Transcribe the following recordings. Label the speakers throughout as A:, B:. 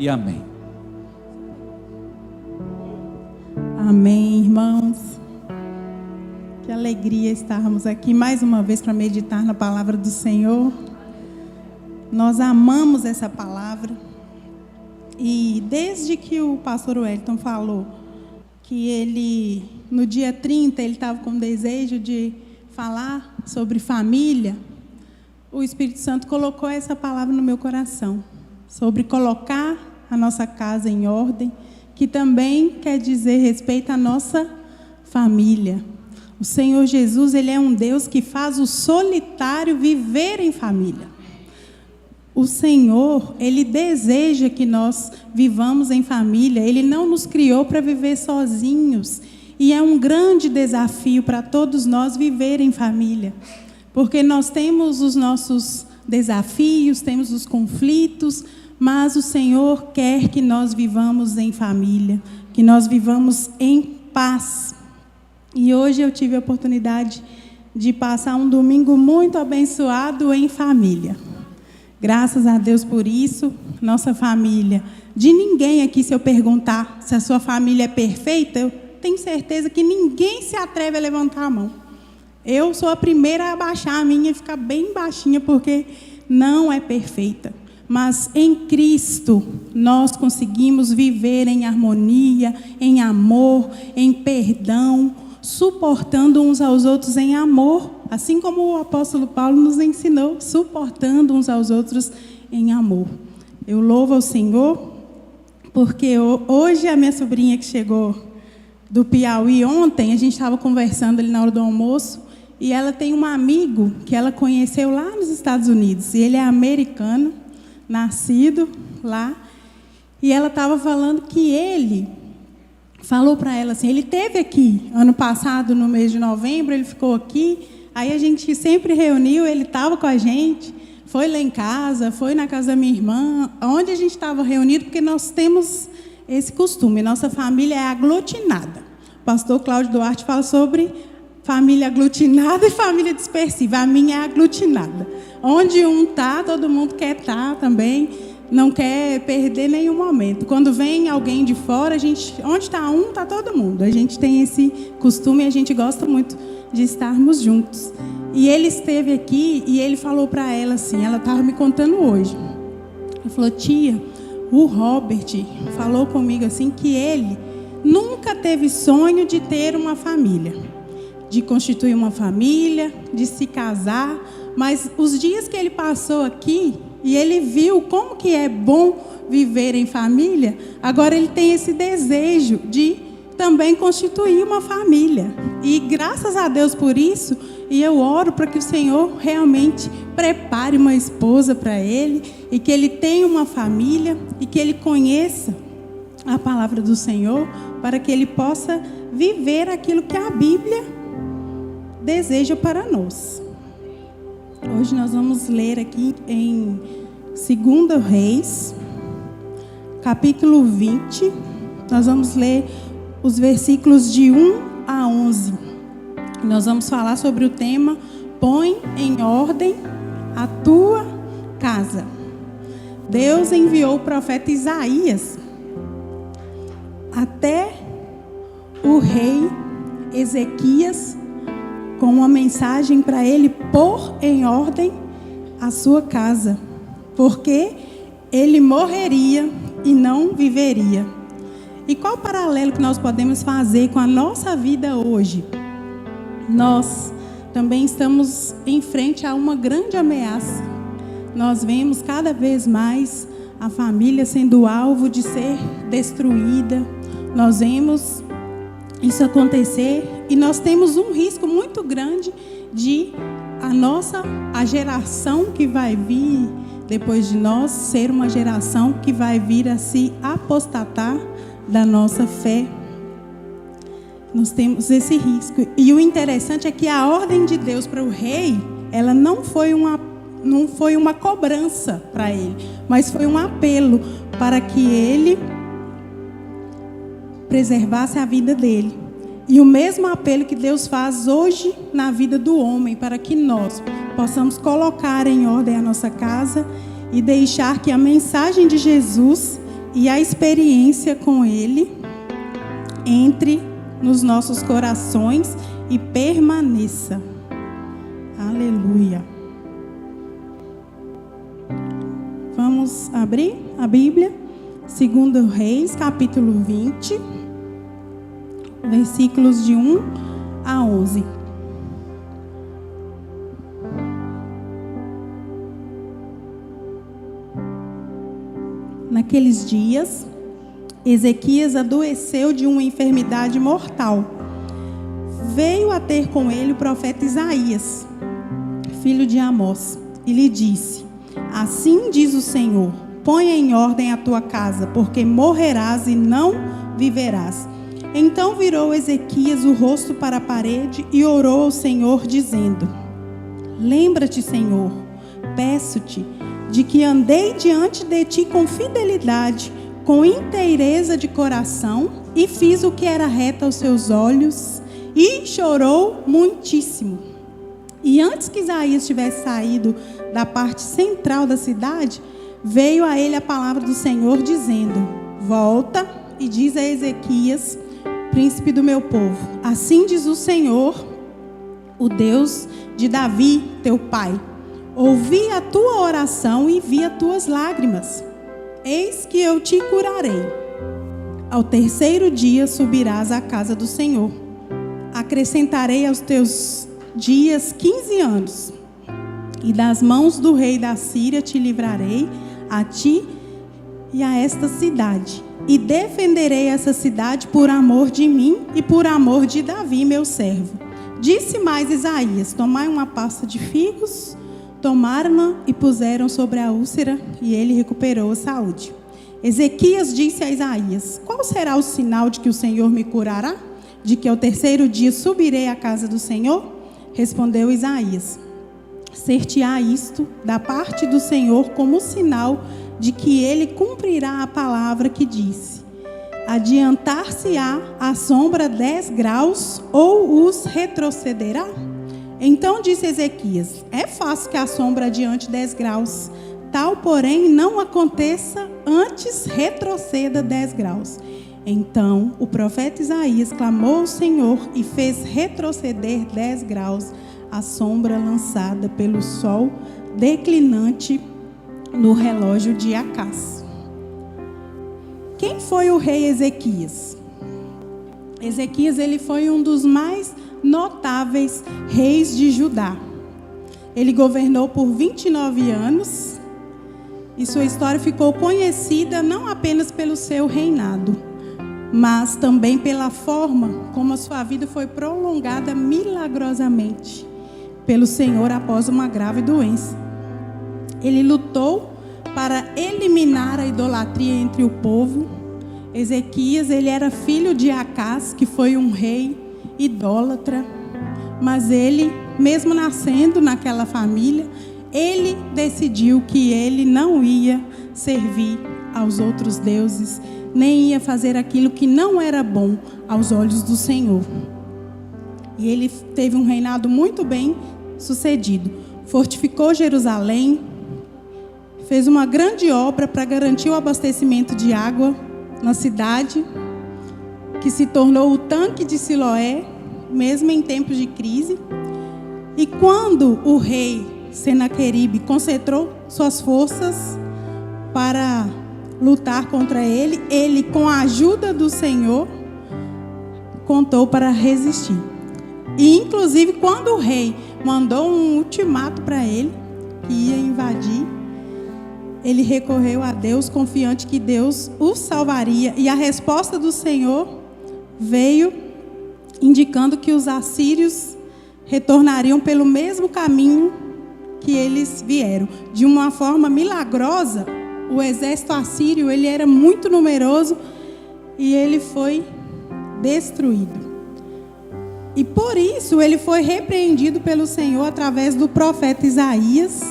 A: e amém.
B: Amém, irmãos. Que alegria estarmos aqui mais uma vez para meditar na palavra do Senhor. Nós amamos essa palavra. E desde que o pastor Wellington falou que ele, no dia 30, ele estava com desejo de falar sobre família, o Espírito Santo colocou essa palavra no meu coração, sobre colocar a nossa casa em ordem, que também quer dizer respeito à nossa família. O Senhor Jesus, Ele é um Deus que faz o solitário viver em família. O Senhor, Ele deseja que nós vivamos em família. Ele não nos criou para viver sozinhos. E é um grande desafio para todos nós viver em família. Porque nós temos os nossos desafios, temos os conflitos, mas o Senhor quer que nós vivamos em família, que nós vivamos em paz. E hoje eu tive a oportunidade de passar um domingo muito abençoado em família. Graças a Deus por isso, nossa família. De ninguém aqui, se eu perguntar se a sua família é perfeita, eu tenho certeza que ninguém se atreve a levantar a mão. Eu sou a primeira a abaixar a minha e ficar bem baixinha, porque não é perfeita. Mas em Cristo, nós conseguimos viver em harmonia, em amor, em perdão, suportando uns aos outros em amor, assim como o apóstolo Paulo nos ensinou, suportando uns aos outros em amor. Eu louvo ao Senhor, porque hoje a minha sobrinha que chegou do Piauí ontem, a gente estava conversando ali na hora do almoço, e ela tem um amigo que ela conheceu lá nos Estados Unidos, e ele é americano, nascido lá, e ela estava falando que ele falou para ela assim, ele esteve aqui ano passado, no mês de novembro, ele ficou aqui, aí a gente sempre reuniu, ele estava com a gente, foi lá em casa, foi na casa da minha irmã, onde a gente estava reunido, porque nós temos esse costume, nossa família é aglutinada. O pastor Cláudio Duarte fala sobre família aglutinada e família dispersiva. A minha é aglutinada. Onde um está, todo mundo quer estar também, não quer perder nenhum momento. Quando vem alguém de fora, onde está um, está todo mundo. A gente tem esse costume e a gente gosta muito de estarmos juntos. E ele esteve aqui e ele falou para ela assim, ela estava me contando hoje. Ele falou, tia, o Robert falou comigo assim que ele nunca teve sonho de ter uma família, de constituir uma família, de se casar, mas os dias que ele passou aqui e ele viu como que é bom viver em família, agora ele tem esse desejo de também constituir uma família. E graças a Deus por isso, e eu oro para que o Senhor realmente prepare uma esposa para ele, e que ele tenha uma família, e que ele conheça a palavra do Senhor, para que ele possa viver aquilo que a Bíblia deseja para nós. Hoje nós vamos ler aqui em 2 Reis, capítulo 20. Nós vamos ler os versículos de 1 a 11. Nós vamos falar sobre o tema Põe em ordem a tua casa. Deus enviou o profeta Isaías até o rei Ezequias com uma mensagem para ele pôr em ordem a sua casa, porque ele morreria e não viveria. E qual o paralelo que nós podemos fazer com a nossa vida hoje? Nós também estamos em frente a uma grande ameaça. Nós vemos cada vez mais a família sendo alvo de ser destruída. Nós vemos isso acontecer e nós temos um risco muito grande de a geração que vai vir depois de nós ser uma geração que vai vir a se apostatar da nossa fé. Nós temos esse risco. E o interessante é que a ordem de Deus para o rei, ela não foi uma cobrança para ele, mas foi um apelo para que ele preservasse a vida dele. E o mesmo apelo que Deus faz hoje na vida do homem, para que nós possamos colocar em ordem a nossa casa e deixar que a mensagem de Jesus e a experiência com Ele entre nos nossos corações e permaneça. Aleluia. Vamos abrir a Bíblia, 2 Reis, capítulo 20, versículos de 1 a 11. Naqueles dias, Ezequias adoeceu de uma enfermidade mortal. Veio a ter com ele o profeta Isaías, filho de Amós, e lhe disse: assim diz o Senhor, ponha em ordem a tua casa, porque morrerás e não viverás. Então virou Ezequias o rosto para a parede e orou ao Senhor, dizendo: lembra-te, Senhor, peço-te, de que andei diante de ti com fidelidade, com inteireza de coração, e fiz o que era reto aos seus olhos, e chorou muitíssimo. E antes que Isaías tivesse saído da parte central da cidade, veio a ele a palavra do Senhor, dizendo: volta e diz a Ezequias, príncipe do meu povo, assim diz o Senhor, o Deus de Davi, teu pai: ouvi a tua oração e vi as tuas lágrimas. Eis que eu te curarei. Ao terceiro dia subirás à casa do Senhor. Acrescentarei aos teus dias 15 anos. E das mãos do rei da Síria te livrarei, a ti e a esta cidade. E defenderei essa cidade por amor de mim e por amor de Davi, meu servo. Disse mais Isaías: tomai uma pasta de figos. Tomaram-na e puseram sobre a úlcera, e ele recuperou a saúde. Ezequias disse a Isaías: qual será o sinal de que o Senhor me curará? De que ao terceiro dia subirei à casa do Senhor? Respondeu Isaías: ser-te-á isto da parte do Senhor como sinal de que ele cumprirá a palavra que disse: adiantar-se-á a sombra 10 graus ou os retrocederá? Então disse Ezequias: é fácil que a sombra adiante 10 graus, tal, porém, não aconteça, antes retroceda 10 graus. Então o profeta Isaías clamou ao Senhor e fez retroceder 10 graus a sombra lançada pelo sol declinante no relógio de Acás. Quem foi o rei Ezequias? Ezequias, ele foi um dos mais notáveis reis de Judá. Ele governou por 29 anos e sua história ficou conhecida não apenas pelo seu reinado, mas também pela forma como a sua vida foi prolongada milagrosamente pelo Senhor após uma grave doença. Ele lutou para eliminar a idolatria entre o povo. Ezequias, ele era filho de Acás, que foi um rei idólatra, mas ele, mesmo nascendo naquela família, ele decidiu que ele não ia servir aos outros deuses, nem ia fazer aquilo que não era bom aos olhos do Senhor. E ele teve um reinado muito bem sucedido. Fortificou Jerusalém, fez uma grande obra para garantir o abastecimento de água na cidade, que se tornou o tanque de Siloé, mesmo em tempos de crise. E quando o rei Senaqueribe concentrou suas forças para lutar contra ele, ele, com a ajuda do Senhor, contou para resistir. E inclusive quando o rei mandou um ultimato para ele, que ia invadir, ele recorreu a Deus, confiante que Deus o salvaria. E a resposta do Senhor veio indicando que os assírios retornariam pelo mesmo caminho que eles vieram. De uma forma milagrosa, o exército assírio, ele era muito numeroso e ele foi destruído. E por isso ele foi repreendido pelo Senhor através do profeta Isaías,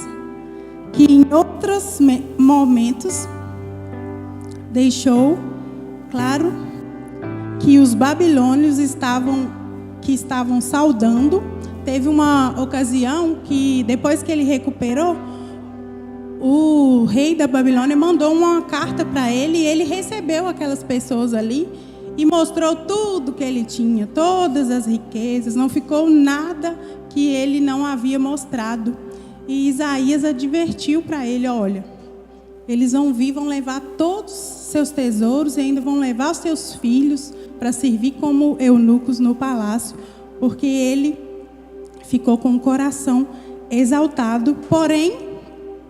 B: que em outros momentos deixou claro que os babilônios estavam saudando. Teve uma ocasião que, depois que ele recuperou, o rei da Babilônia mandou uma carta para ele e ele recebeu aquelas pessoas ali e mostrou tudo que ele tinha, todas as riquezas, não ficou nada que ele não havia mostrado. E Isaías advertiu para ele: olha, eles vão vir, vão levar todos os seus tesouros e ainda vão levar os seus filhos para servir como eunucos no palácio, porque ele ficou com o coração exaltado. Porém,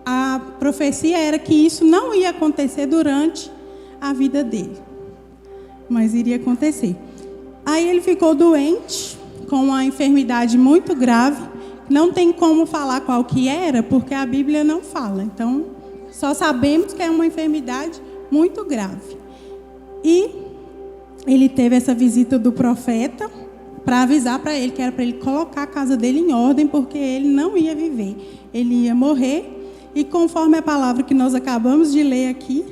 B: a profecia era que isso não ia acontecer durante a vida dele, mas iria acontecer. Aí ele ficou doente, com uma enfermidade muito grave. Não tem como falar qual que era, porque a Bíblia não fala. Então, só sabemos que é uma enfermidade muito grave. E ele teve essa visita do profeta para avisar para ele que era para ele colocar a casa dele em ordem, porque ele não ia viver, ele ia morrer. E conforme a palavra que nós acabamos de ler aqui,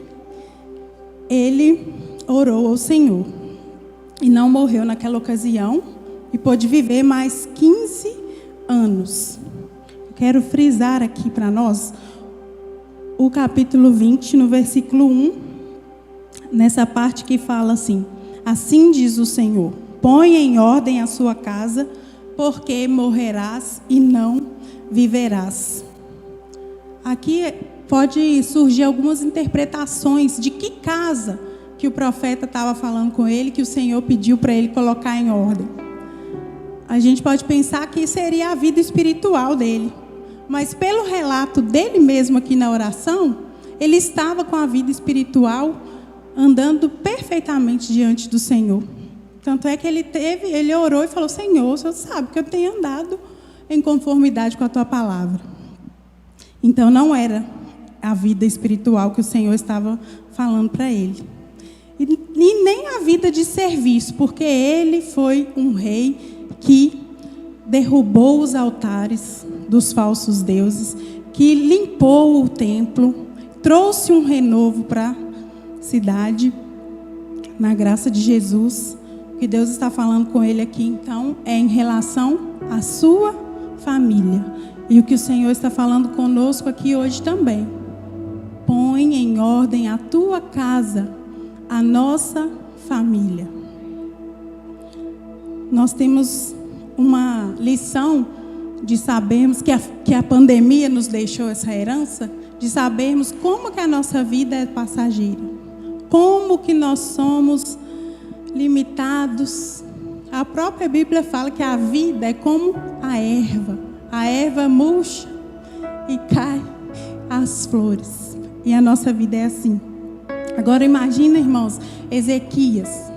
B: ele orou ao Senhor e não morreu naquela ocasião e pôde viver mais 15 anos. Quero frisar aqui para nós o capítulo 20, no versículo 1, nessa parte que fala assim: assim diz o Senhor, põe em ordem a sua casa, porque morrerás e não viverás. Aqui pode surgir algumas interpretações de que casa que o profeta estava falando com ele, que o Senhor pediu para ele colocar em ordem. A gente pode pensar que seria a vida espiritual dele, mas pelo relato dele mesmo aqui na oração, ele estava com a vida espiritual andando perfeitamente diante do Senhor. Tanto é que ele orou e falou: Senhor, o Senhor sabe que eu tenho andado em conformidade com a tua palavra. Então não era a vida espiritual que o Senhor estava falando para ele. E nem a vida de serviço, porque ele foi um rei que derrubou os altares dos falsos deuses, que limpou o templo, trouxe um renovo para a cidade, na graça de Jesus. O que Deus está falando com ele aqui, então, é em relação à sua família. E o que o Senhor está falando conosco aqui hoje também: põe em ordem a tua casa, a nossa família. Nós temos uma lição de sabermos que a pandemia nos deixou essa herança, de sabermos como que a nossa vida é passageira, como que nós somos limitados. A própria Bíblia fala que a vida é como a erva murcha e cai as flores, e a nossa vida é assim. Agora imagina, irmãos, Ezequias,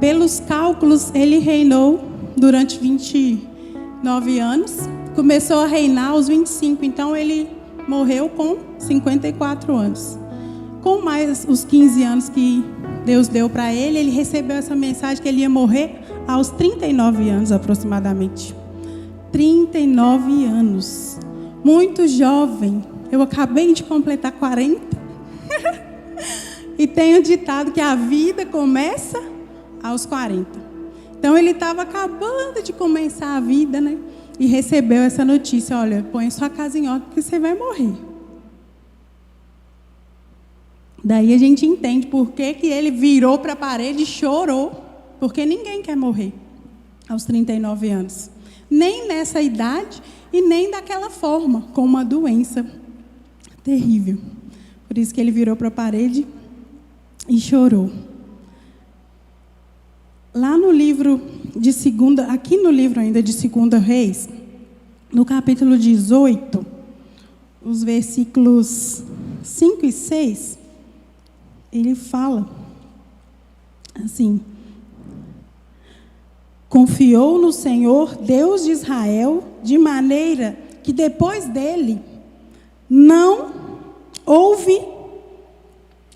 B: pelos cálculos ele reinou durante 29 anos, começou a reinar aos 25, então ele morreu com 54 anos. Com mais os 15 anos que Deus deu para ele, ele recebeu essa mensagem que ele ia morrer aos 39 anos aproximadamente. 39 anos. Muito jovem. Eu acabei de completar 40. E tenho ditado que a vida começa aos 40. Então ele estava acabando de começar a vida, né? E recebeu essa notícia: olha, põe sua casa em ordem porque você vai morrer. Daí a gente entende por que ele virou para a parede e chorou. Porque ninguém quer morrer aos 39 anos. Nem nessa idade e nem daquela forma, com uma doença terrível. Por isso que ele virou para a parede e chorou. Lá no livro de aqui no livro ainda de 2 Reis, no capítulo 18, os versículos 5 e 6, ele fala assim: confiou no Senhor, Deus de Israel, de maneira que depois dele não houve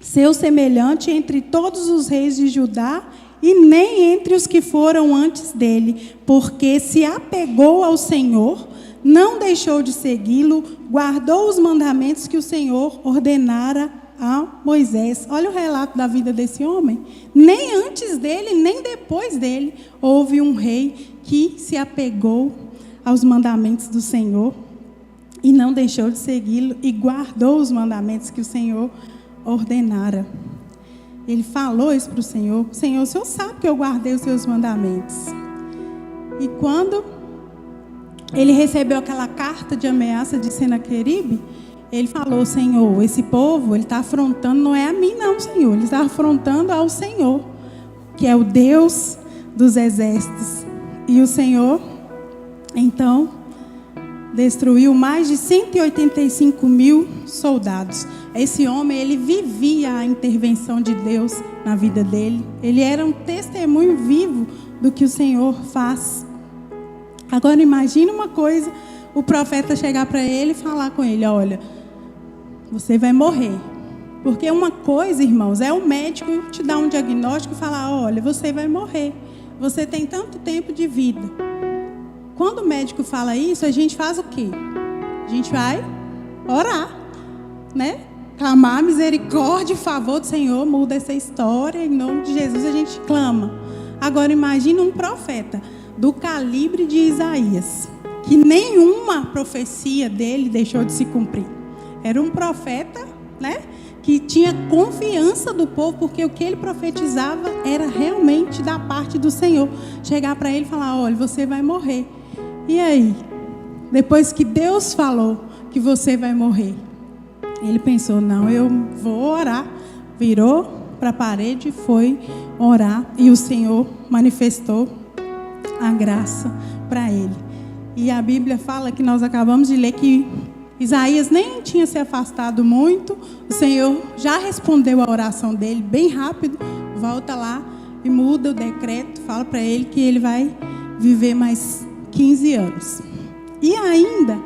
B: seu semelhante entre todos os reis de Judá e nem entre os que foram antes dele, porque se apegou ao Senhor, não deixou de segui-lo, guardou os mandamentos que o Senhor ordenara a Moisés. Olha o relato da vida desse homem. Nem antes dele, nem depois dele, houve um rei que se apegou aos mandamentos do Senhor. e não deixou de segui-lo e guardou os mandamentos que o Senhor ordenara. Ele falou isso para o Senhor: Senhor, o Senhor sabe que eu guardei os seus mandamentos. E quando ele recebeu aquela carta de ameaça de Senaqueribe, ele falou: Senhor, esse povo, ele está afrontando, não é a mim não, Senhor, ele está afrontando ao Senhor, que é o Deus dos exércitos. E o Senhor, então, destruiu mais de 185 mil soldados. Esse homem, ele vivia a intervenção de Deus na vida dele. Ele era um testemunho vivo do que o Senhor faz. Agora imagine uma coisa, o profeta chegar para ele e falar com ele: olha, você vai morrer. Porque uma coisa, irmãos, é o médico te dar um diagnóstico e falar: olha, você vai morrer. Você tem tanto tempo de vida. Quando o médico fala isso, a gente faz o quê? A gente vai orar, né? Clamar misericórdia e favor do Senhor, muda essa história, em nome de Jesus a gente clama. Agora imagina um profeta do calibre de Isaías, que nenhuma profecia dele deixou de se cumprir. Era um profeta, né, que tinha confiança do povo, porque o que ele profetizava era realmente da parte do Senhor. Chegar para ele e falar: olha, você vai morrer. E aí? Depois que Deus falou que você vai morrer, ele pensou: não, eu vou orar. Virou para a parede e foi orar. E o Senhor manifestou a graça para ele. E a Bíblia fala, que nós acabamos de ler, que Isaías nem tinha se afastado muito. O Senhor já respondeu a oração dele bem rápido. Volta lá e muda o decreto. Fala para ele que ele vai viver mais 15 anos. E ainda,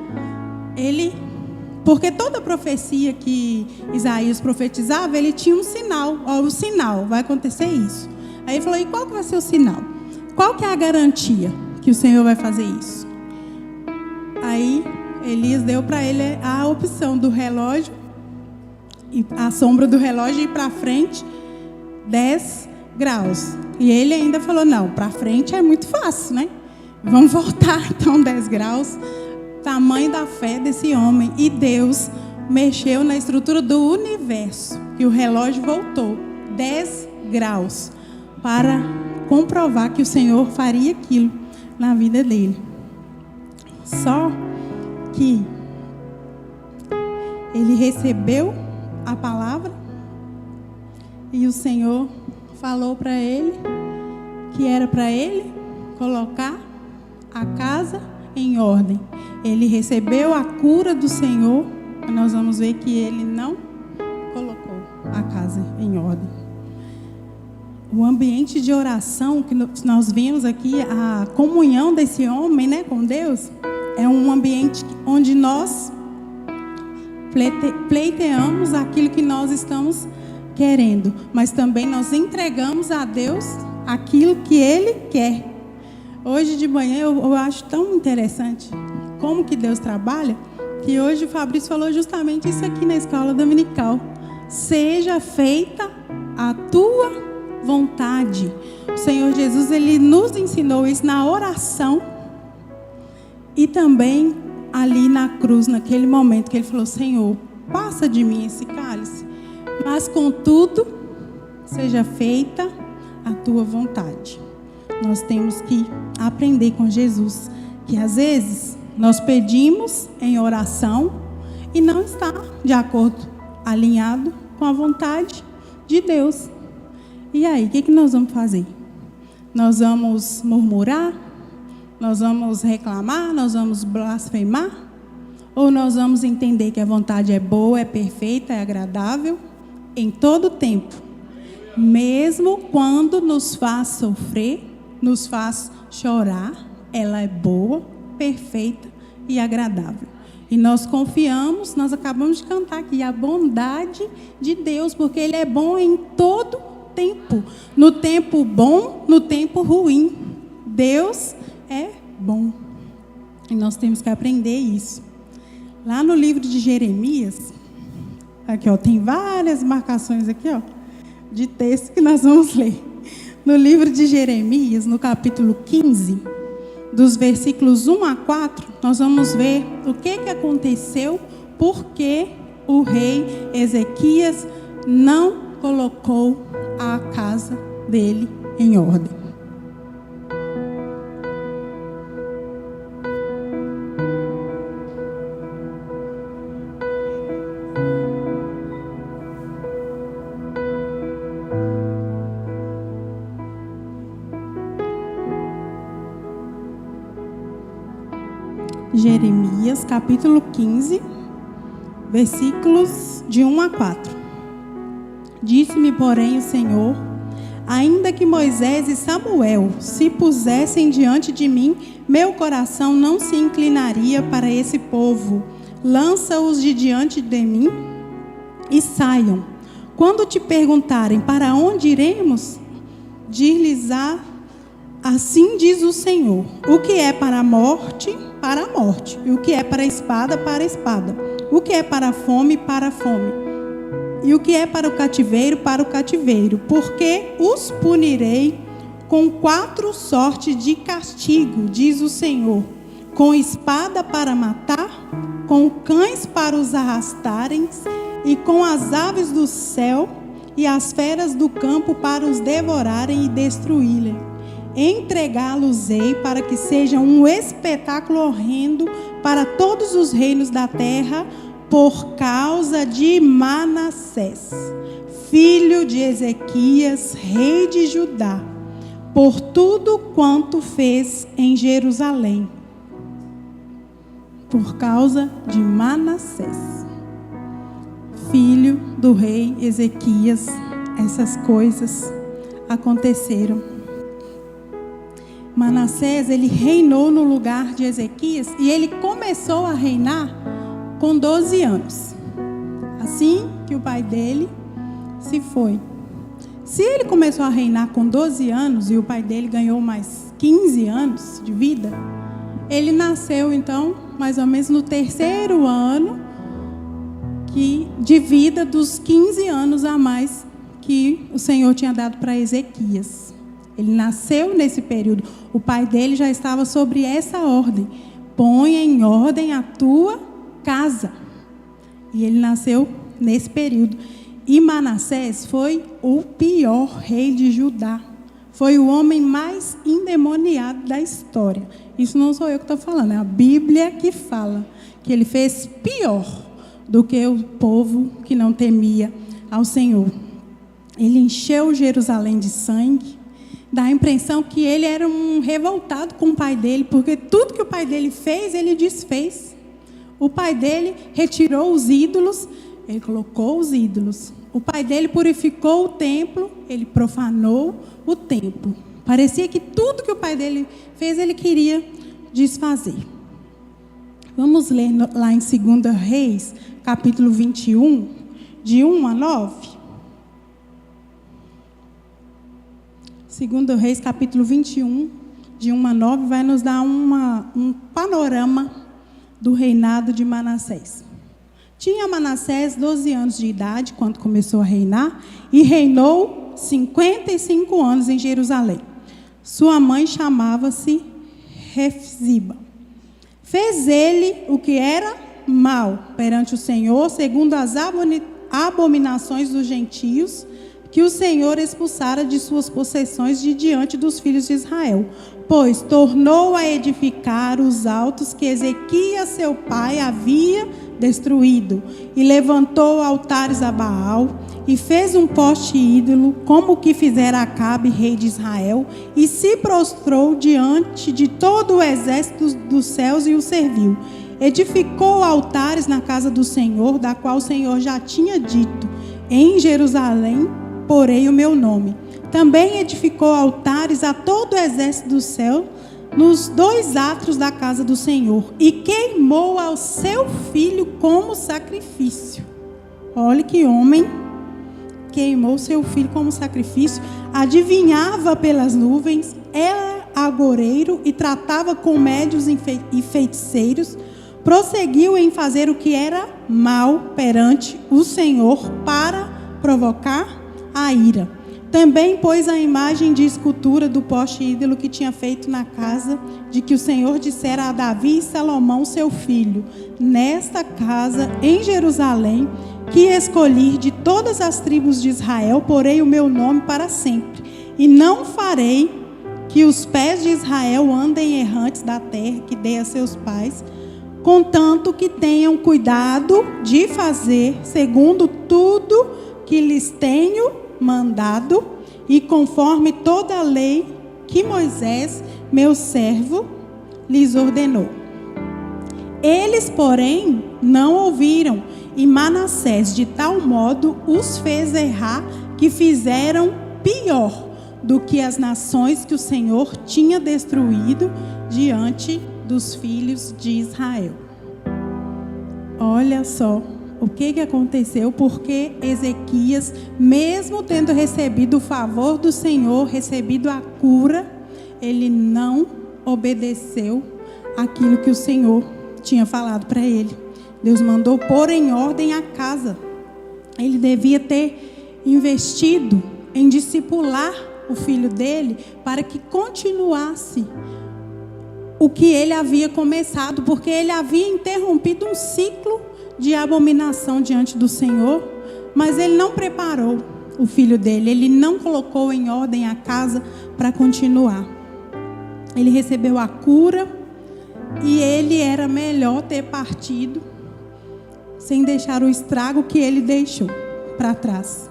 B: porque toda profecia que Isaías profetizava, ele tinha um sinal. Ó, o sinal, vai acontecer isso. Aí ele falou: e qual que vai ser o sinal? Qual que é a garantia que o Senhor vai fazer isso? Aí Elias deu para ele a opção do relógio, e a sombra do relógio ir para frente 10 graus. E ele ainda falou: não, para frente é muito fácil, né? Vamos voltar então 10 graus. Tamanho da fé desse homem. E Deus mexeu na estrutura do universo, e o relógio voltou 10 graus para comprovar que o Senhor faria aquilo na vida dele. Só que ele recebeu a palavra e o Senhor falou para ele que era para ele colocar a casa em ordem. Ele recebeu a cura do Senhor, mas nós vamos ver que ele não colocou a casa em ordem. O ambiente de oração que nós vimos aqui, a comunhão desse homem, né, com Deus, é um ambiente onde nós pleiteamos aquilo que nós estamos querendo, mas também nós entregamos a Deus aquilo que Ele quer. Hoje de manhã eu acho tão interessante como que Deus trabalha, que hoje o Fabrício falou justamente isso aqui na escola dominical: seja feita a tua vontade. O Senhor Jesus, Ele nos ensinou isso na oração e também ali na cruz, naquele momento que Ele falou: Senhor, passa de mim esse cálice, mas contudo seja feita a tua vontade. Nós temos que aprender com Jesus que às vezes nós pedimos em oração e não está de acordo, alinhado com a vontade de Deus. E aí, o que nós vamos fazer? Nós vamos murmurar? Nós vamos reclamar? Nós vamos blasfemar? Ou nós vamos entender que a vontade é boa, é perfeita, é agradável em todo tempo, mesmo quando nos faz sofrer, nos faz chorar, ela é boa, perfeita e agradável. E nós confiamos, nós acabamos de cantar aqui, a bondade de Deus, porque Ele é bom em todo tempo. No tempo bom, no tempo ruim. Deus é bom. E nós temos que aprender isso. Lá no livro de Jeremias, aqui ó, tem várias marcações aqui ó, de texto que nós vamos ler. No livro de Jeremias, no capítulo 15, dos versículos 1 a 4, nós vamos ver o que aconteceu, porque o rei Ezequias não colocou a casa dele em ordem. Jeremias, capítulo 15, versículos de 1 a 4. Disse-me, porém, o Senhor: ainda que Moisés e Samuel se pusessem diante de mim, meu coração não se inclinaria para esse povo. Lança-os de diante de mim e saiam. Quando te perguntarem para onde iremos, dir-lhes-á: assim diz o Senhor: o que é para a morte, para a morte, e o que é para a espada, para a espada, o que é para a fome, para a fome, e o que é para o cativeiro, para o cativeiro, porque os punirei com 4 sortes de castigo, diz o Senhor: com espada para matar, com cães para os arrastarem, e com as aves do céu e as feras do campo para os devorarem e destruírem. Entregá-los-ei para que sejam um espetáculo horrendo para todos os reinos da terra, por causa de Manassés, filho de Ezequias, rei de Judá, por tudo quanto fez em Jerusalém. Por causa de Manassés, filho do rei Ezequias, essas coisas aconteceram. Manassés, ele reinou no lugar de Ezequias, e ele começou a reinar com 12 anos. Assim que o pai dele se foi. Se ele começou a reinar com 12 anos e o pai dele ganhou mais 15 anos de vida, ele nasceu então mais ou menos no 3º ano de vida dos 15 anos a mais que o Senhor tinha dado para Ezequias. Ele nasceu nesse período. O pai dele já estava sobre essa ordem: ponha em ordem a tua casa. E ele nasceu nesse período. E Manassés foi o pior rei de Judá. Foi o homem mais endemoniado da história. Isso não sou eu que estou falando, é a Bíblia que fala que ele fez pior do que o povo que não temia ao Senhor. Ele encheu Jerusalém de sangue. Dá a impressão que ele era um revoltado com o pai dele, porque tudo que o pai dele fez, ele desfez. O pai dele retirou os ídolos, ele colocou os ídolos. O pai dele purificou o templo, ele profanou o templo. Parecia que tudo que o pai dele fez, ele queria desfazer. Vamos ler lá em 2 Reis, capítulo 21, de 1 a 9. 2 Reis, capítulo 21, de 1 a 9, vai nos dar um panorama do reinado de Manassés. Tinha Manassés 12 anos de idade quando começou a reinar, e reinou 55 anos em Jerusalém. Sua mãe chamava-se Refziba. Fez ele o que era mal perante o Senhor, segundo as abominações dos gentios, que o Senhor expulsara de suas possessões de diante dos filhos de Israel. Pois tornou a edificar os altos que Ezequias, seu pai, havia destruído, e levantou altares a Baal, e fez um poste ídolo, como o que fizera Acabe, rei de Israel, e se prostrou diante de todo o exército dos céus e o serviu. Edificou altares na casa do Senhor, da qual o Senhor já tinha dito: em Jerusalém porei o meu nome. Também edificou altares a todo o exército do céu, nos 2 átrios da casa do Senhor, e queimou ao seu filho como sacrifício. Olha que homem, queimou seu filho como sacrifício. Adivinhava pelas nuvens, era agoureiro e tratava com médios e feiticeiros. Prosseguiu em fazer o que era mal perante o Senhor, para provocar a ira. Também pôs a imagem de escultura do poste ídolo que tinha feito na casa de que o Senhor dissera a Davi e Salomão, seu filho: nesta casa, em Jerusalém, que escolhi de todas as tribos de Israel, porei o meu nome para sempre. E não farei que os pés de Israel andem errantes da terra que dei a seus pais, contanto que tenham cuidado de fazer segundo tudo que lhes tenho mandado e conforme toda a lei que Moisés, meu servo, lhes ordenou. Eles, porém, não ouviram, e Manassés de tal modo os fez errar que fizeram pior do que as nações que o Senhor tinha destruído diante dos filhos de Israel. Olha só o que aconteceu, porque Ezequias, mesmo tendo recebido o favor do Senhor, recebido a cura, ele não obedeceu aquilo que o Senhor tinha falado para ele. Deus mandou pôr em ordem a casa. Ele devia ter investido em discipular o filho dele para que continuasse o que ele havia começado, porque ele havia interrompido um ciclo de abominação diante do Senhor, mas ele não preparou o filho dele, ele não colocou em ordem a casa para continuar. Ele recebeu a cura e ele era melhor ter partido sem deixar o estrago que ele deixou para trás.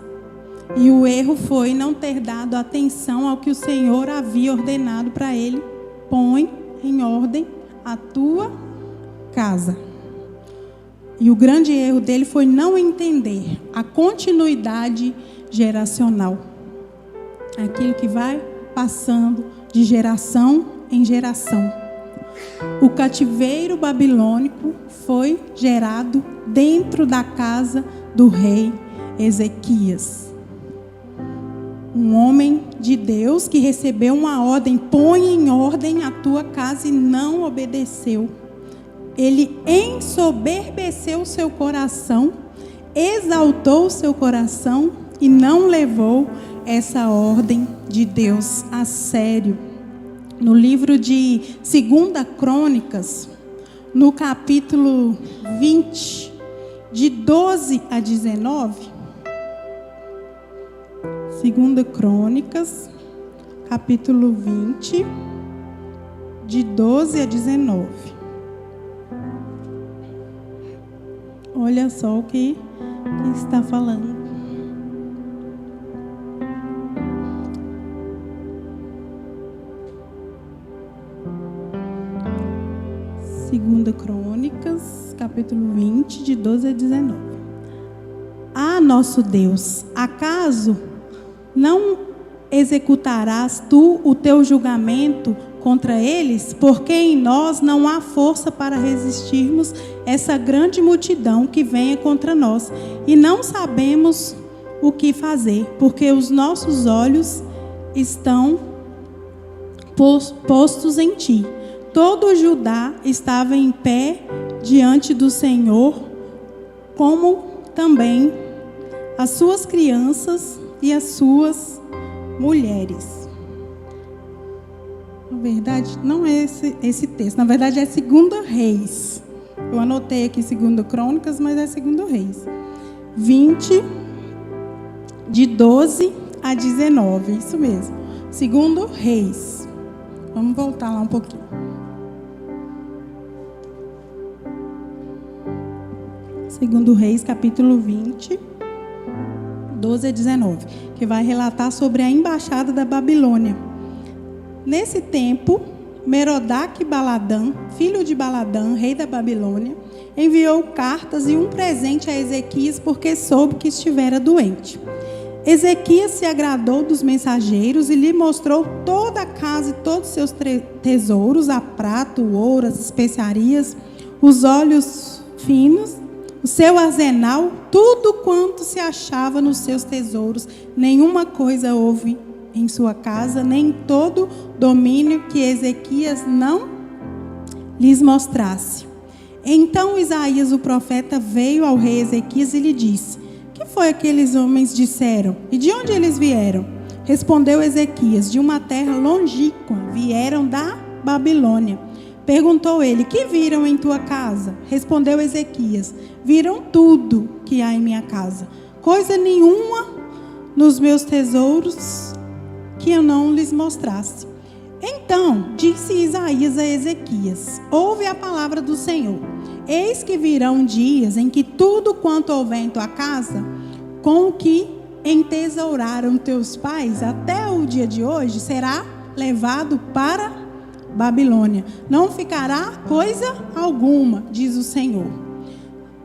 B: E o erro foi não ter dado atenção ao que o Senhor havia ordenado para ele: põe em ordem a tua casa. E o grande erro dele foi não entender a continuidade geracional. Aquilo que vai passando de geração em geração. O cativeiro babilônico foi gerado dentro da casa do rei Ezequias. Um homem de Deus que recebeu uma ordem: põe em ordem a tua casa, e não obedeceu. Ele ensoberbeceu seu coração, exaltou seu coração e não levou essa ordem de Deus a sério. No livro de 2 Crônicas, no capítulo 20, de 12 a 19, 2 Crônicas, capítulo 20, de 12 a 19. Olha só o que está falando. Segunda Crônicas, capítulo 20, de 12 a 19. Ah, nosso Deus, acaso não executarás tu o teu julgamento contra eles? Porque em nós não há força para resistirmos essa grande multidão que venha contra nós, e não sabemos o que fazer, porque os nossos olhos estão postos em ti. Todo Judá estava em pé diante do Senhor, como também as suas crianças e as suas mulheres. Na verdade, não é esse texto. Na verdade, é 2 Reis. Eu anotei aqui 2 Crônicas, mas é 2 Reis. 20, de 12 a 19. Isso mesmo. 2 Reis. Vamos voltar lá um pouquinho. 2 Reis, capítulo 20, 12 a 19, que vai relatar sobre a embaixada da Babilônia. Nesse tempo, Merodach-Baladã, filho de Baladã, rei da Babilônia, enviou cartas e um presente a Ezequias, porque soube que estivera doente. Ezequias se agradou dos mensageiros e lhe mostrou toda a casa e todos os seus tesouros, a prata, o ouro, as especiarias, os óleos finos, o seu arsenal, tudo quanto se achava nos seus tesouros. Nenhuma coisa houve em sua casa, nem todo domínio que Ezequias não lhes mostrasse. Então Isaías, o profeta, veio ao rei Ezequias e lhe disse: que foi aqueles homens disseram? E de onde eles vieram? Respondeu Ezequias: de uma terra longínqua, vieram da Babilônia. Perguntou ele: que viram em tua casa? Respondeu Ezequias: viram tudo que há em minha casa. Coisa nenhuma nos meus tesouros que eu não lhes mostrasse. Então disse Isaías a Ezequias: ouve a palavra do Senhor. Eis que virão dias em que tudo quanto houver em tua casa, com o que entesouraram teus pais até o dia de hoje, será levado para Babilônia. Não ficará coisa alguma, diz o Senhor.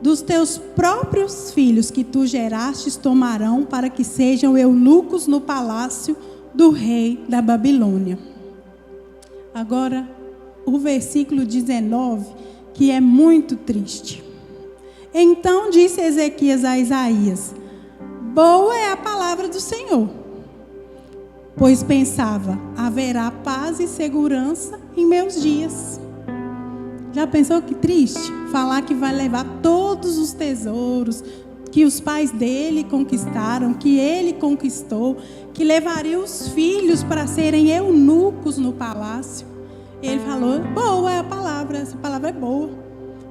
B: Dos teus próprios filhos que tu gerastes tomarão, para que sejam eunucos no palácio do rei da Babilônia. Agora, o versículo 19, que é muito triste. Então disse Ezequias a Isaías: boa é a palavra do Senhor. Pois pensava: haverá paz e segurança em meus dias. Já pensou que triste? Falar que vai levar todos os tesouros que os pais dele conquistaram, que ele conquistou, que levaria os filhos para serem eunucos no palácio. Ele falou: boa é a palavra, essa palavra é boa.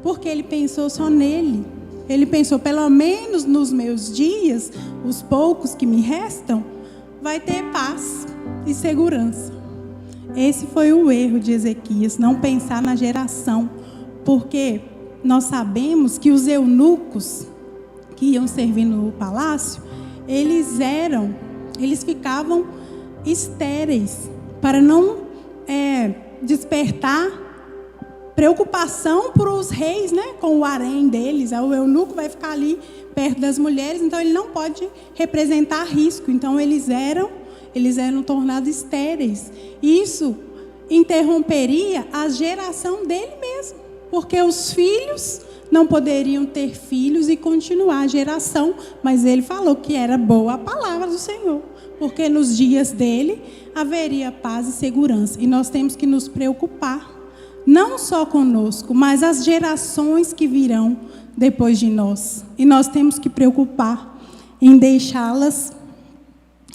B: Porque ele pensou só nele. Ele pensou: pelo menos nos meus dias, os poucos que me restam, vai ter paz e segurança. Esse foi o erro de Ezequias, não pensar na geração. Porque nós sabemos que os eunucos que iam servir no palácio, eles ficavam estéreis, para não despertar preocupação para os reis, né, com o harém deles. O eunuco vai ficar ali perto das mulheres, então ele não pode representar risco. Então eles eram tornados estéreis. Isso interromperia a geração dele mesmo, porque os filhos não poderiam ter filhos e continuar a geração. Mas ele falou que era boa a palavra do Senhor, porque nos dias dele haveria paz e segurança. E nós temos que nos preocupar, não só conosco, mas as gerações que virão depois de nós. E nós temos que preocupar em deixá-las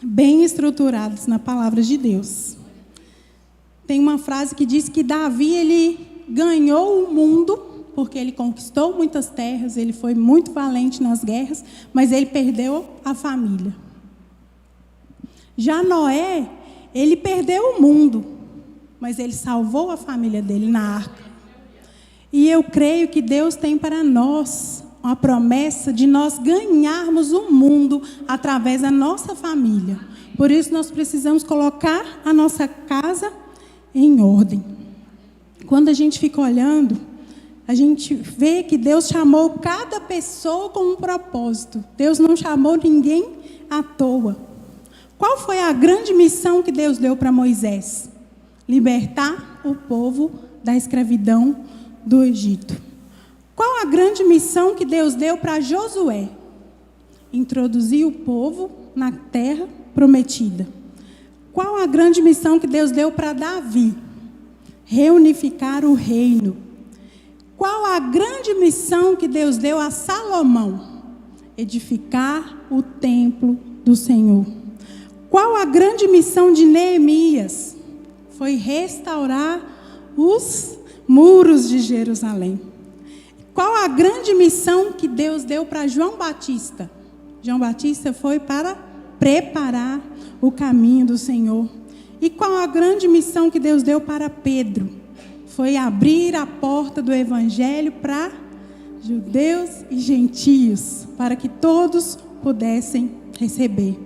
B: bem estruturadas na palavra de Deus. Tem uma frase que diz que Davi, ele ganhou o mundo, porque ele conquistou muitas terras, ele foi muito valente nas guerras, mas ele perdeu a família. Já Noé, ele perdeu o mundo, mas ele salvou a família dele na arca. E eu creio que Deus tem para nós uma promessa de nós ganharmos o mundo através da nossa família. Por isso nós precisamos colocar a nossa casa em ordem. Quando a gente fica olhando, a gente vê que Deus chamou cada pessoa com um propósito. Deus não chamou ninguém à toa. Qual foi a grande missão que Deus deu para Moisés? Libertar o povo da escravidão do Egito. Qual a grande missão que Deus deu para Josué? Introduzir o povo na terra prometida. Qual a grande missão que Deus deu para Davi? Reunificar o reino. Qual a grande missão que Deus deu a Salomão? Edificar o templo do Senhor. Qual a grande missão de Neemias? Foi restaurar os muros de Jerusalém. Qual a grande missão que Deus deu para João Batista? João Batista foi para preparar o caminho do Senhor. E qual a grande missão que Deus deu para Pedro? Foi abrir a porta do evangelho para judeus e gentios, para que todos pudessem receber.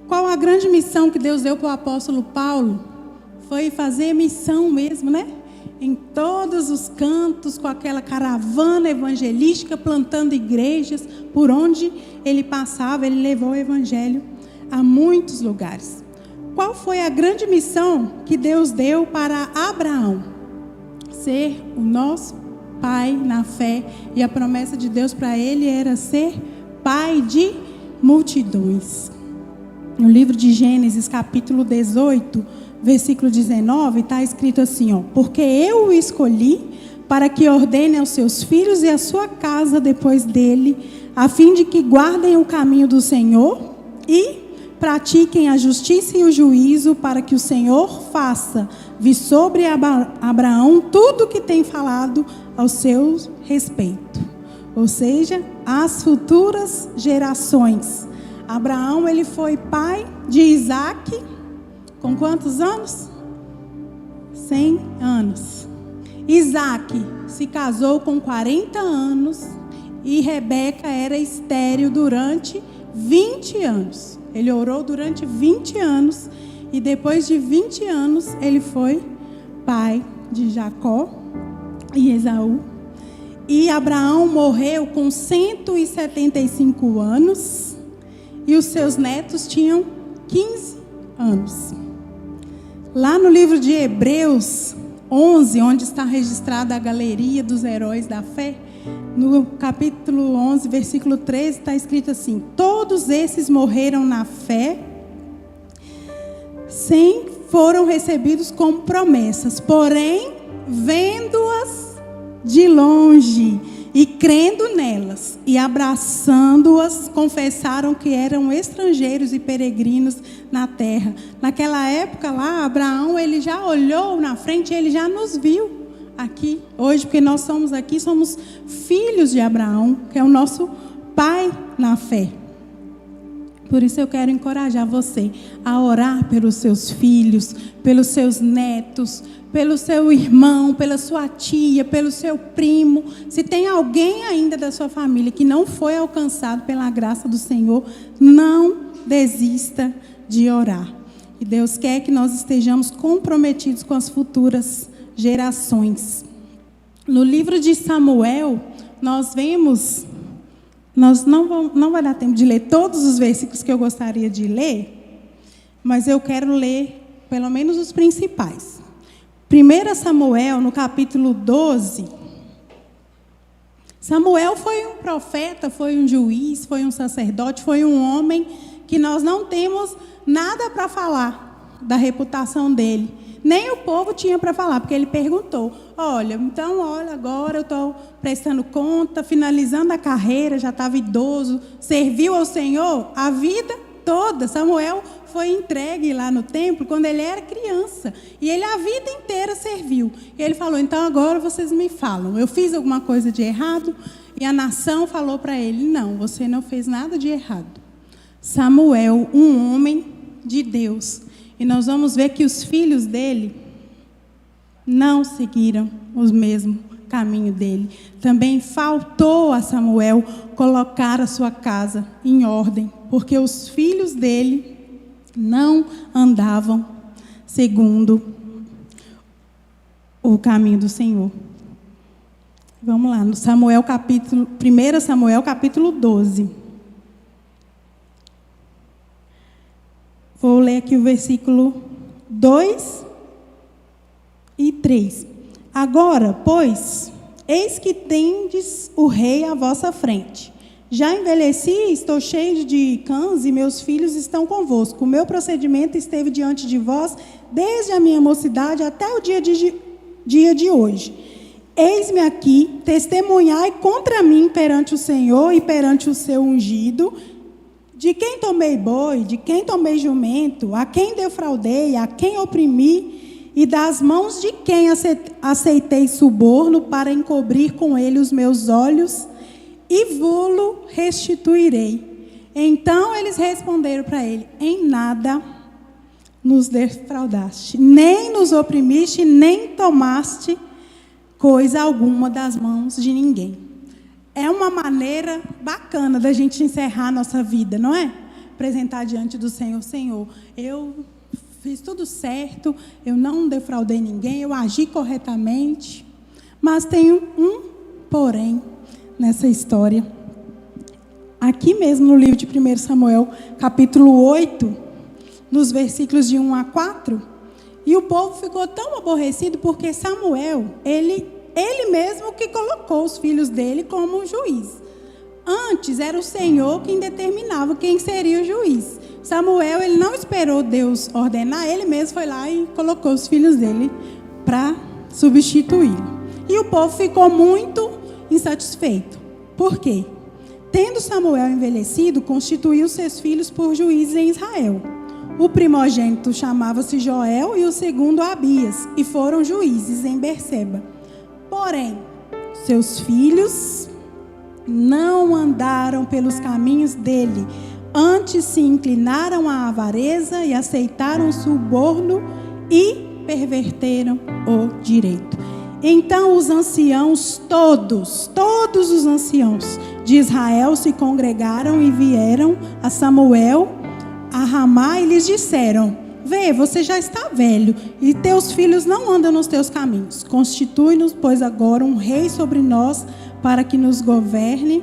B: Qual a grande missão que Deus deu para o apóstolo Paulo? Foi fazer missão mesmo, né? Em todos os cantos, com aquela caravana evangelística, plantando igrejas. Por onde ele passava, ele levou o evangelho a muitos lugares. Qual foi a grande missão que Deus deu para Abraão? Ser o nosso pai na fé. E a promessa de Deus para ele era ser pai de multidões. No livro de Gênesis, capítulo 18, versículo 19, está escrito assim, ó: porque eu o escolhi para que ordene aos seus filhos e à sua casa depois dele, a fim de que guardem o caminho do Senhor e pratiquem a justiça e o juízo, para que o Senhor faça vir sobre Abraão tudo o que tem falado ao seu respeito. Ou seja, as futuras gerações. Abraão, ele foi pai de Isaac, com quantos anos? 100 anos. Isaac se casou com 40 anos e Rebeca era estéril durante 20 anos. Ele orou durante 20 anos e depois de 20 anos ele foi pai de Jacó e Esaú. E Abraão morreu com 175 anos e os seus netos tinham 15 anos. Lá no livro de Hebreus 11, onde está registrada a galeria dos heróis da fé, no capítulo 11, versículo 13, está escrito assim: todos esses morreram na fé, foram recebidos como promessas, porém, vendo-as de longe e crendo nelas e abraçando-as, confessaram que eram estrangeiros e peregrinos na terra. Naquela época lá, Abraão, ele já olhou na frente, ele já nos viu aqui hoje, porque nós somos aqui, somos filhos de Abraão, que é o nosso pai na fé. Por isso eu quero encorajar você a orar pelos seus filhos, pelos seus netos, pelo seu irmão, pela sua tia, pelo seu primo. Se tem alguém ainda da sua família que não foi alcançado pela graça do Senhor, não desista de orar. E Deus quer que nós estejamos comprometidos com as futuras gerações. No livro de Samuel, nós vemos, não vai dar tempo de ler todos os versículos que eu gostaria de ler, mas eu quero ler pelo menos os principais. 1 Samuel, no capítulo 12, Samuel foi um profeta, foi um juiz, foi um sacerdote, foi um homem que nós não temos nada para falar da reputação dele. Nem o povo tinha para falar, porque ele perguntou: olha, agora eu estou prestando conta, finalizando a carreira, já estava idoso, serviu ao Senhor a vida toda. Samuel foi entregue lá no templo quando ele era criança, e ele a vida inteira serviu. E ele falou: então agora vocês me falam, eu fiz alguma coisa de errado? E a nação falou para ele: não, você não fez nada de errado. Samuel, um homem de Deus. E nós vamos ver que os filhos dele não seguiram o mesmo caminho dele. Também faltou a Samuel colocar a sua casa em ordem, porque os filhos dele não andavam segundo o caminho do Senhor. Vamos lá, no 1 Samuel capítulo 12. Vou ler aqui o versículo 2 e 3. Agora, pois, eis que tendes o rei à vossa frente. Já envelheci, estou cheio de cães e meus filhos estão convosco. O meu procedimento esteve diante de vós desde a minha mocidade até o dia de hoje. Eis-me aqui, testemunhai contra mim perante o Senhor e perante o seu ungido, de quem tomei boi, de quem tomei jumento, a quem defraudei, a quem oprimi, e das mãos de quem aceitei suborno para encobrir com ele os meus olhos, e vô-lo restituirei. Então eles responderam para ele: em nada nos defraudaste, nem nos oprimiste, nem tomaste coisa alguma das mãos de ninguém. É uma maneira bacana da gente encerrar a nossa vida, não é? Apresentar diante do Senhor: Senhor, eu fiz tudo certo, eu não defraudei ninguém, eu agi corretamente. Mas tem um porém nessa história. Aqui mesmo no livro de 1 Samuel, capítulo 8, nos versículos de 1 a 4, e o povo ficou tão aborrecido porque Samuel, ele mesmo que colocou os filhos dele como juiz. Antes era o Senhor quem determinava quem seria o juiz. Samuel, ele não esperou Deus ordenar, ele mesmo foi lá e colocou os filhos dele para substituí-lo. E o povo ficou muito insatisfeito. Por quê? Tendo Samuel envelhecido, constituiu seus filhos por juízes em Israel. O primogênito chamava-se Joel e o segundo Abias, e foram juízes em Berseba. Porém, seus filhos não andaram pelos caminhos dele, antes se inclinaram à avareza e aceitaram o suborno e perverteram o direito. Então os anciãos todos os anciãos de Israel se congregaram e vieram a Samuel a Ramá e lhes disseram: vê, você já está velho e teus filhos não andam nos teus caminhos. Constitui-nos, pois, agora um rei sobre nós, para que nos governe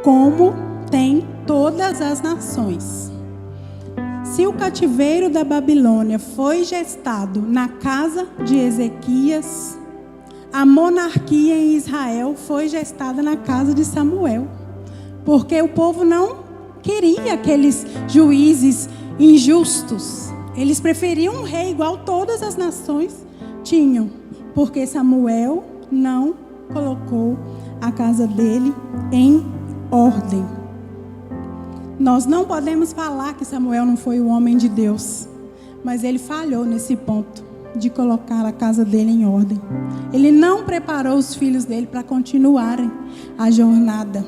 B: como tem todas as nações. Se o cativeiro da Babilônia foi gestado na casa de Ezequias, a monarquia em Israel foi gestada na casa de Samuel, porque o povo não queria aqueles juízes injustos. Eles preferiam um rei igual todas as nações tinham, porque Samuel não colocou a casa dele em ordem. Nós não podemos falar que Samuel não foi o homem de Deus, mas ele falhou nesse ponto de colocar a casa dele em ordem. Ele não preparou os filhos dele para continuarem a jornada.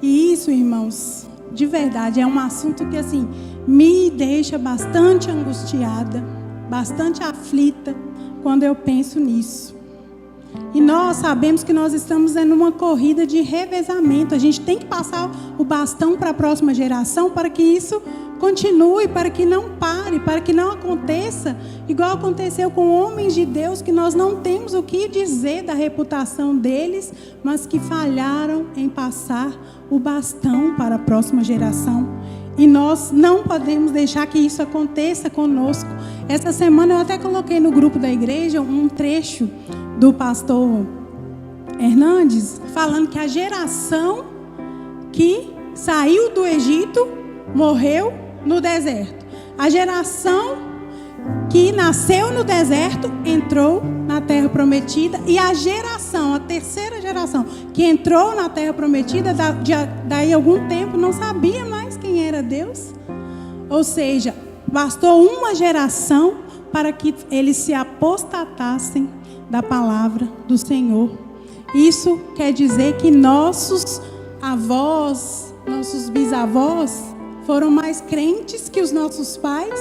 B: E isso, irmãos, de verdade, é um assunto que assim me deixa bastante angustiada, bastante aflita quando eu penso nisso. E nós sabemos que nós estamos em uma corrida de revezamento. A gente tem que passar o bastão para a próxima geração para que isso continue, para que não pare, para que não aconteça igual aconteceu com homens de Deus, que nós não temos o que dizer da reputação deles, mas que falharam em passar o bastão para a próxima geração. E nós não podemos deixar que isso aconteça conosco. Essa semana eu até coloquei no grupo da igreja um trecho do pastor Hernandes, falando que a geração que saiu do Egito morreu no deserto. A geração que nasceu no deserto entrou na terra prometida. E a terceira geração que entrou na terra prometida, daí a algum tempo não sabia mais quem era Deus. Ou seja, bastou uma geração para que eles se apostatassem da palavra do Senhor. Isso quer dizer que nossos avós, nossos bisavós foram mais crentes que os nossos pais.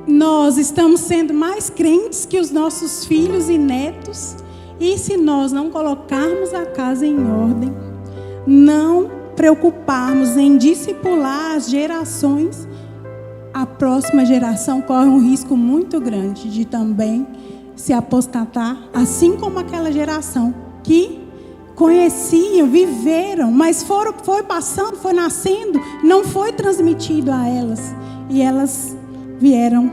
B: Nós estamos sendo mais crentes que os nossos filhos e netos. E se nós não colocarmos a casa em ordem, não preocuparmos em discipular as gerações, a próxima geração corre um risco muito grande de também se apostatar, assim como aquela geração que conheciam, viveram, mas foi passando, foi nascendo, não foi transmitido a elas, e elas vieram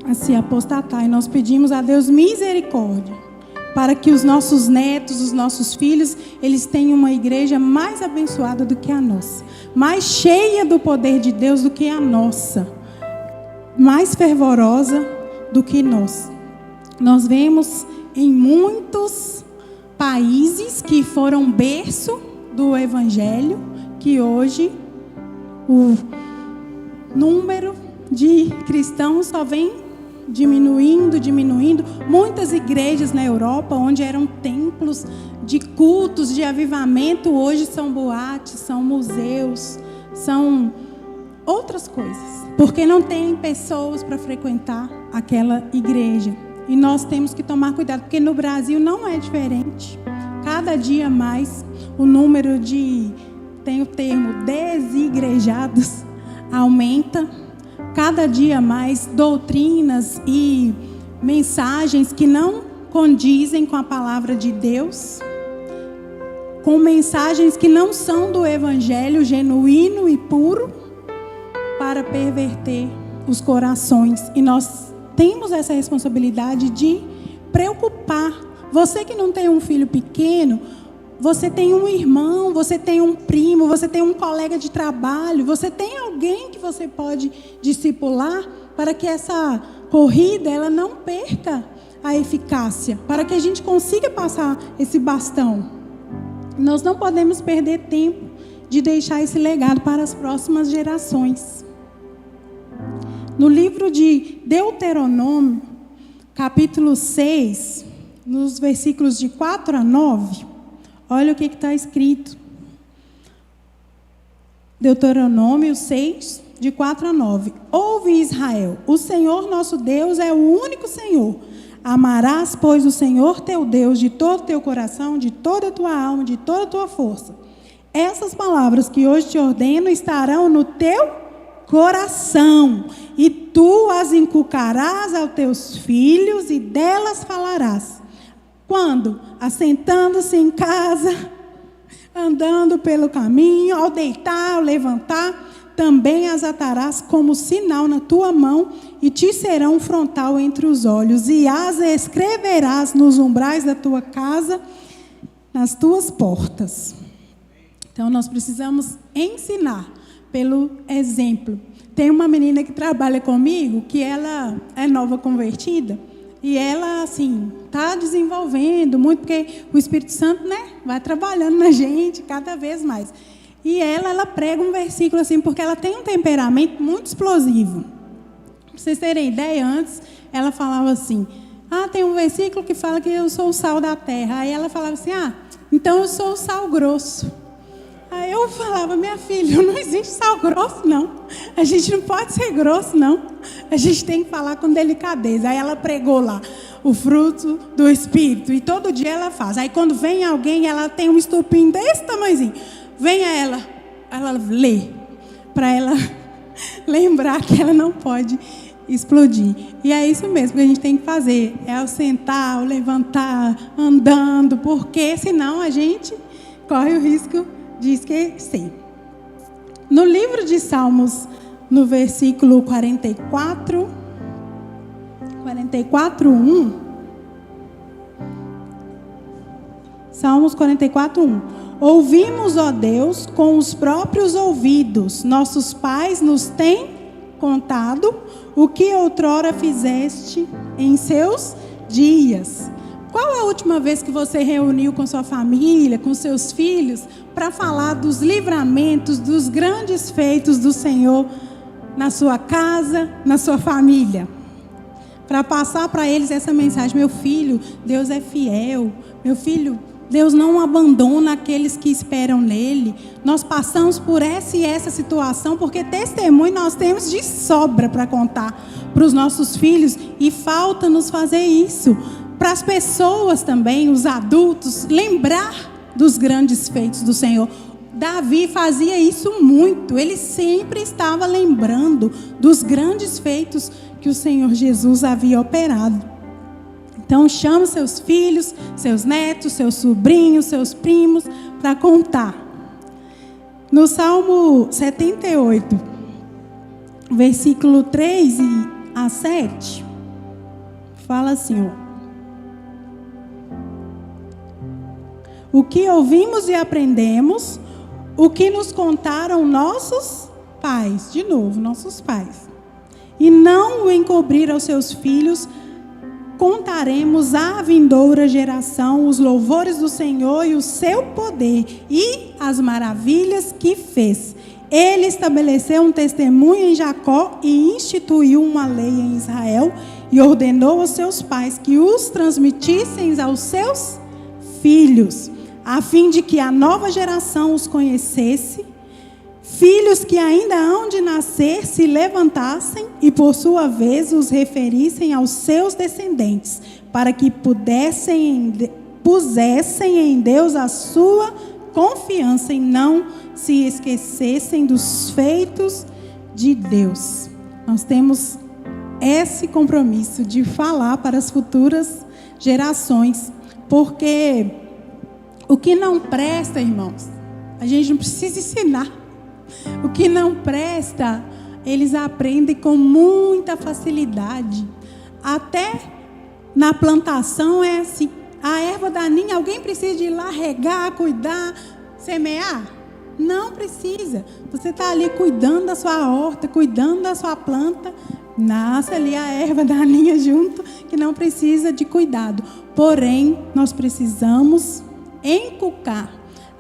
B: a se apostatar. E nós pedimos a Deus misericórdia para que os nossos netos, os nossos filhos, eles tenham uma igreja mais abençoada do que a nossa, mais cheia do poder de Deus do que a nossa, mais fervorosa do que nós. Nós vemos em muitos países que foram berço do Evangelho, que hoje o número de cristãos só vem diminuindo. Muitas igrejas na Europa, onde eram templos de cultos, de avivamento, hoje são boates, são museus, são outras coisas, porque não tem pessoas para frequentar aquela igreja. E nós temos que tomar cuidado, porque no Brasil não é diferente. Cada dia mais o número tem o termo desigrejados, aumenta. Cada dia mais doutrinas e mensagens que não condizem com a palavra de Deus, com mensagens que não são do Evangelho genuíno e puro, para perverter os corações. E nós temos essa responsabilidade de preocupar. Você que não tem um filho pequeno, você tem um irmão, você tem um primo, você tem um colega de trabalho, você tem alguém que você pode discipular para que essa corrida ela não perca a eficácia, para que a gente consiga passar esse bastão. Nós não podemos perder tempo de deixar esse legado para as próximas gerações. No livro de Deuteronômio, capítulo 6, nos versículos de 4 a 9, olha o que está escrito. Deuteronômio 6, de 4 a 9. Ouve, Israel, o Senhor nosso Deus é o único Senhor. Amarás, pois, o Senhor teu Deus de todo o teu coração, de toda a tua alma, de toda a tua força. Essas palavras que hoje te ordeno estarão no teu coração, e tu as inculcarás aos teus filhos, e delas falarás. Quando? Assentando-se em casa, andando pelo caminho, ao deitar, ao levantar, também as atarás como sinal na tua mão, e te serão frontal entre os olhos, e as escreverás nos umbrais da tua casa, nas tuas portas. Então, nós precisamos ensinar pelo exemplo. Tem uma menina que trabalha comigo, que ela é nova convertida, e ela, assim, está desenvolvendo muito, porque o Espírito Santo, né, vai trabalhando na gente cada vez mais. E ela prega um versículo assim, porque ela tem um temperamento muito explosivo. Para vocês terem ideia, antes ela falava assim, tem um versículo que fala que eu sou o sal da terra. Aí ela falava assim, então eu sou o sal grosso. Aí eu falava, minha filha, não existe sal grosso, não. A gente não pode ser grosso, não. A gente tem que falar com delicadeza. Aí ela pregou lá o fruto do Espírito. E todo dia ela faz. Aí quando vem alguém, ela tem um estupim desse tamanhozinho. Vem ela lê, para ela lembrar que ela não pode explodir. E é isso mesmo que a gente tem que fazer. É ao sentar, ao levantar, andando, porque senão a gente corre o risco de esquecer. No livro de Salmos, no versículo 44, 1. Salmos 44, 1. Ouvimos, ó Deus, com os próprios ouvidos. Nossos pais nos têm contado o que outrora fizeste em seus dias. Qual a última vez que você reuniu com sua família, com seus filhos, para falar dos livramentos, dos grandes feitos do Senhor na sua casa, na sua família? Para passar para eles essa mensagem: meu filho, Deus é fiel. Meu filho, Deus não abandona aqueles que esperam nele. Nós passamos por essa e essa situação, porque testemunho nós temos de sobra para contar para os nossos filhos, e falta nos fazer isso. Para as pessoas também, os adultos, lembrar dos grandes feitos do Senhor. Davi fazia isso muito. Ele sempre estava lembrando dos grandes feitos que o Senhor Jesus havia operado. Então, chame seus filhos, seus netos, seus sobrinhos, seus primos, para contar. No Salmo 78, versículo 3 a 7, fala assim, o que ouvimos e aprendemos, o que nos contaram nossos pais, de novo, nossos pais, e não o encobrir aos seus filhos, contaremos à vindoura geração os louvores do Senhor e o seu poder e as maravilhas que fez. Ele estabeleceu um testemunho em Jacó e instituiu uma lei em Israel e ordenou aos seus pais que os transmitissem aos seus filhos, a fim de que a nova geração os conhecesse. Filhos que ainda hão de nascer se levantassem e, por sua vez, os referissem aos seus descendentes, para que pusessem em Deus a sua confiança e não se esquecessem dos feitos de Deus. Nós temos esse compromisso de falar para as futuras gerações, porque o que não presta, irmãos, a gente não precisa ensinar. O que não presta, eles aprendem com muita facilidade. Até na plantação é assim. A erva daninha, alguém precisa de ir lá regar, cuidar, semear? Não precisa. Você está ali cuidando da sua horta, cuidando da sua planta. Nasce ali a erva daninha junto, que não precisa de cuidado. Porém, nós precisamos inculcar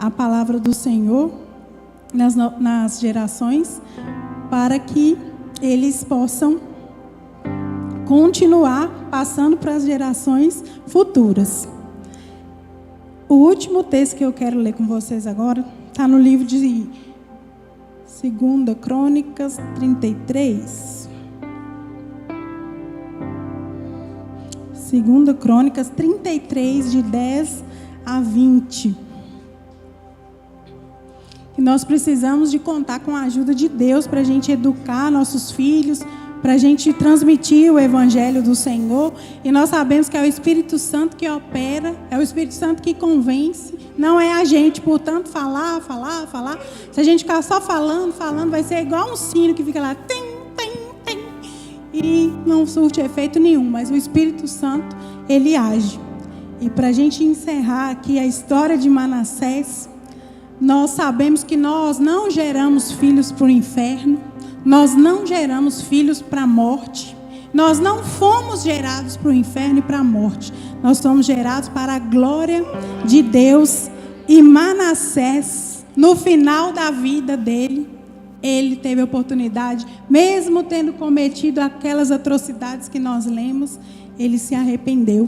B: a palavra do Senhor nas gerações, para que eles possam continuar passando para as gerações futuras. O último texto que eu quero ler com vocês agora está no livro de 2 Crônicas 33. 2 Crônicas 33, de 10 a 20. E nós precisamos de contar com a ajuda de Deus para a gente educar nossos filhos, para a gente transmitir o Evangelho do Senhor. E nós sabemos que é o Espírito Santo que opera, é o Espírito Santo que convence, não é a gente. Portanto, falar. Se a gente ficar só falando, vai ser igual um sino que fica lá, tem, e não surte efeito nenhum. Mas o Espírito Santo, ele age. E para a gente encerrar aqui a história de Manassés, nós sabemos que nós não geramos filhos para o inferno, nós não geramos filhos para a morte, nós não fomos gerados para o inferno e para a morte, nós somos gerados para a glória de Deus. E Manassés, no final da vida dele, ele teve a oportunidade, mesmo tendo cometido aquelas atrocidades que nós lemos, ele se arrependeu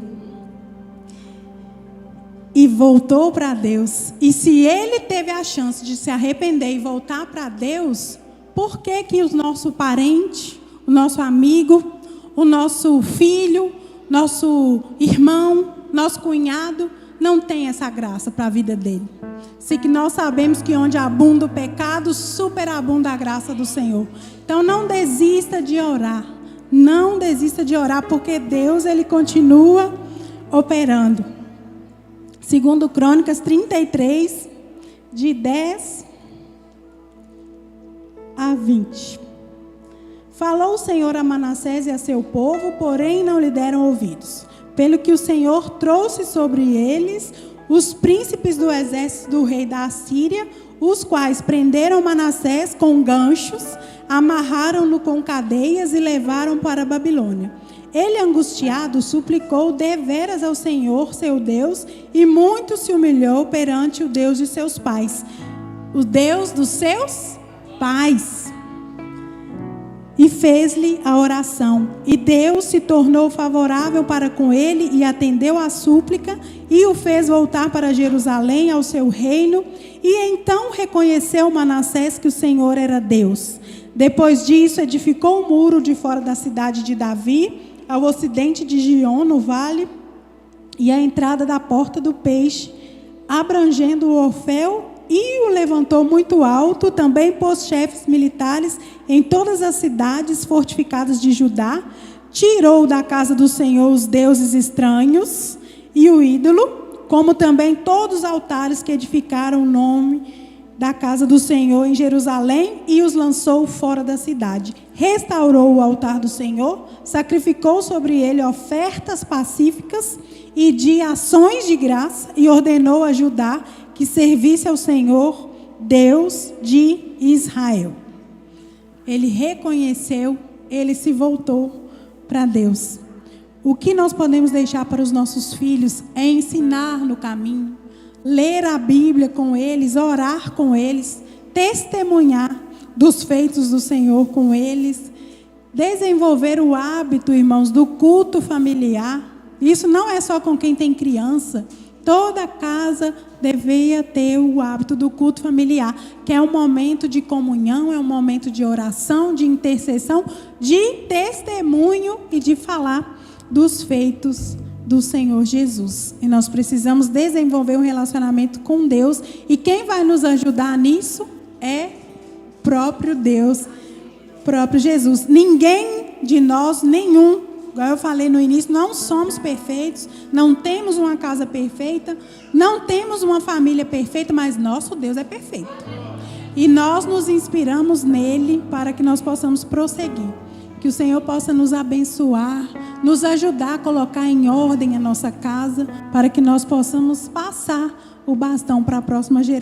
B: e voltou para Deus. E se ele teve a chance de se arrepender e voltar para Deus, por que o nosso parente, o nosso amigo, o nosso filho, nosso irmão, nosso cunhado não tem essa graça para a vida dele? Se que nós sabemos que onde abunda o pecado, superabunda a graça do Senhor. Então não desista de orar. Não desista de orar, porque Deus, ele continua operando. 2 Crônicas 33, de 10 a 20. Falou o Senhor a Manassés e a seu povo, porém não lhe deram ouvidos. Pelo que o Senhor trouxe sobre eles os príncipes do exército do rei da Assíria, os quais prenderam Manassés com ganchos, amarraram-no com cadeias e levaram para a Babilônia. Ele, angustiado, suplicou deveras ao Senhor, seu Deus, e muito se humilhou perante o Deus de seus pais, o Deus dos seus pais, e fez-lhe a oração. E Deus se tornou favorável para com ele e atendeu a súplica e o fez voltar para Jerusalém, ao seu reino. E então reconheceu Manassés que o Senhor era Deus. Depois disso, edificou um muro de fora da cidade de Davi, ao ocidente de Gion, no vale, e a entrada da porta do peixe, abrangendo o Ofel, e o levantou muito alto. Também pôs chefes militares em todas as cidades fortificadas de Judá. Tirou da casa do Senhor os deuses estranhos e o ídolo, como também todos os altares que edificaram o nome da casa do Senhor em Jerusalém, e os lançou fora da cidade. Restaurou o altar do Senhor, sacrificou sobre ele ofertas pacíficas e de ações de graça, e ordenou a Judá que servisse ao Senhor, Deus de Israel. Ele reconheceu, ele se voltou para Deus. O que nós podemos deixar para os nossos filhos é ensinar no caminho, ler a Bíblia com eles, orar com eles, testemunhar dos feitos do Senhor com eles, desenvolver o hábito, irmãos, do culto familiar. Isso não é só com quem tem criança. Toda casa deveria ter o hábito do culto familiar, que é um momento de comunhão, é um momento de oração, de intercessão, de testemunho e de falar dos feitos do Senhor Jesus. E nós precisamos desenvolver um relacionamento com Deus, e quem vai nos ajudar nisso é próprio Deus, próprio Jesus. Ninguém de nós, nenhum, igual eu falei no início, não somos perfeitos, não temos uma casa perfeita, não temos uma família perfeita, mas nosso Deus é perfeito. E nós nos inspiramos nele para que nós possamos prosseguir. Que o Senhor possa nos abençoar, nos ajudar a colocar em ordem a nossa casa, para que nós possamos passar o bastão para a próxima geração.